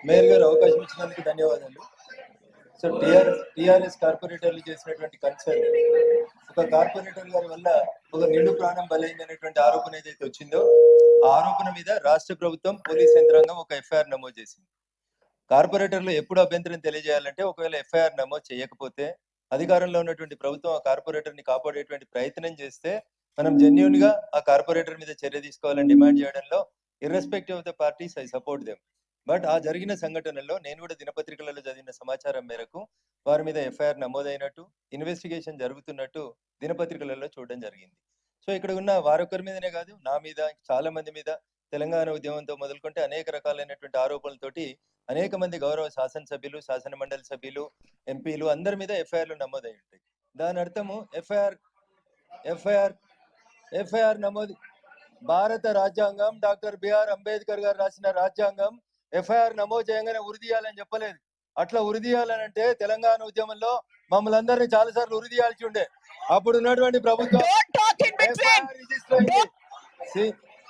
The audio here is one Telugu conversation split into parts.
మేయర్ గారు అవకాశం ఇచ్చినందుకు ధన్యవాదాలు. సో టిఆర్ఎస్ కార్పొరేటర్లు చేసినటువంటి కన్సర్న్, ఒక కార్పొరేటర్ గారి వల్ల ఒక నిండు ప్రాణం బలైందనేటువంటి ఆరోపణ ఏదైతే వచ్చిందో ఆ ఆరోపణ మీద రాష్ట్ర ప్రభుత్వం పోలీస్ యంత్రాంగం ఒక ఎఫ్ఐఆర్ నమోదు చేసింది. కార్పొరేటర్లు ఎప్పుడు అభ్యంతరం తెలియజేయాలంటే, ఒకవేళ ఎఫ్ఐఆర్ నమోదు చేయకపోతే అధికారంలో ఉన్నటువంటి ప్రభుత్వం ఆ కార్పొరేటర్ ని కాపాడేటువంటి ప్రయత్నం చేస్తే మనం జెన్యూన్ గా ఆ కార్పొరేటర్ మీద చర్య తీసుకోవాలని డిమాండ్ చేయడంలో irrespective of the parties I support them. But ఆ జరిగిన సంఘటనలో నేను కూడా దినపత్రికలలో చదివిన సమాచారం మేరకు వారి మీద ఎఫ్ఐఆర్ నమోదైనట్టు, ఇన్వెస్టిగేషన్ జరుగుతున్నట్టు దినపత్రికలలో చూడడం జరిగింది. సో ఇక్కడ ఉన్న వారొక్కరి మీదనే కాదు, నా మీద, చాలా మంది మీద, తెలంగాణ ఉద్యమంతో మొదలుకుంటే అనేక రకాలైనటువంటి ఆరోపణలతోటి అనేక మంది గౌరవ శాసనసభ్యులు, శాసన మండలి సభ్యులు, ఎంపీలు అందరి మీద ఎఫ్ఐఆర్లు నమోదై ఉంటాయి. దాని అర్థము ఎఫ్ఐఆర్ నమోదు, భారత రాజ్యాంగం, డాక్టర్ బిఆర్ అంబేద్కర్ గారు రాసిన రాజ్యాంగం ఎఫ్ఐఆర్ నమోదు చేయగానే ఉరిదీయాలని చెప్పలేదు. అట్లా ఉరిదీయాలనంటే తెలంగాణ ఉద్యమంలో మమ్మల్ని అందరినీ చాలా సార్లు ఉరిదీయాల్సి ఉండే. అప్పుడు ఉన్నటువంటి ప్రభుత్వం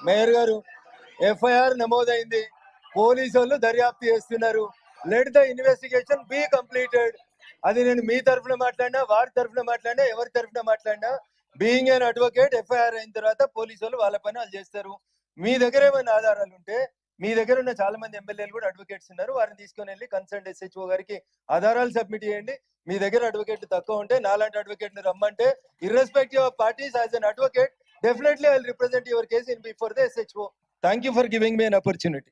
మేయర్ గారు ఎఫ్ఐఆర్ నమోదైంది, పోలీసు వాళ్ళు దర్యాప్తు చేస్తున్నారు. Let the investigation be completed. అది నేను మీ తరఫున మాట్లాడినా, వారి తరఫున మాట్లాడినా, ఎవరి తరఫున మాట్లాడినా, బీయింగ్ ఎన్ అడ్వకేట్, ఎఫ్ఐఆర్ అయిన తర్వాత పోలీసు వాళ్ళు వాళ్ళ పని వాళ్ళు చేస్తారు. మీ దగ్గర ఏమైనా ఆధారాలు ఉంటే, మీ దగ్గర ఉన్న చాలా మంది ఎమ్మెల్యేలు కూడా అడ్వకేట్స్ ఉన్నారు, వారిని తీసుకొని వెళ్ళి కన్సర్న్ SHO గారికి ఆధారాలు సబ్మిట్ చేయండి. మీ దగ్గర అడ్వకేట్ తక్కువ ఉంటే నాలాంటి అడ్వకేట్ ని రమ్మంటే, irrespective of parties, as an advocate definitely I will represent your case in before the SHO. Thank you for giving me an opportunity.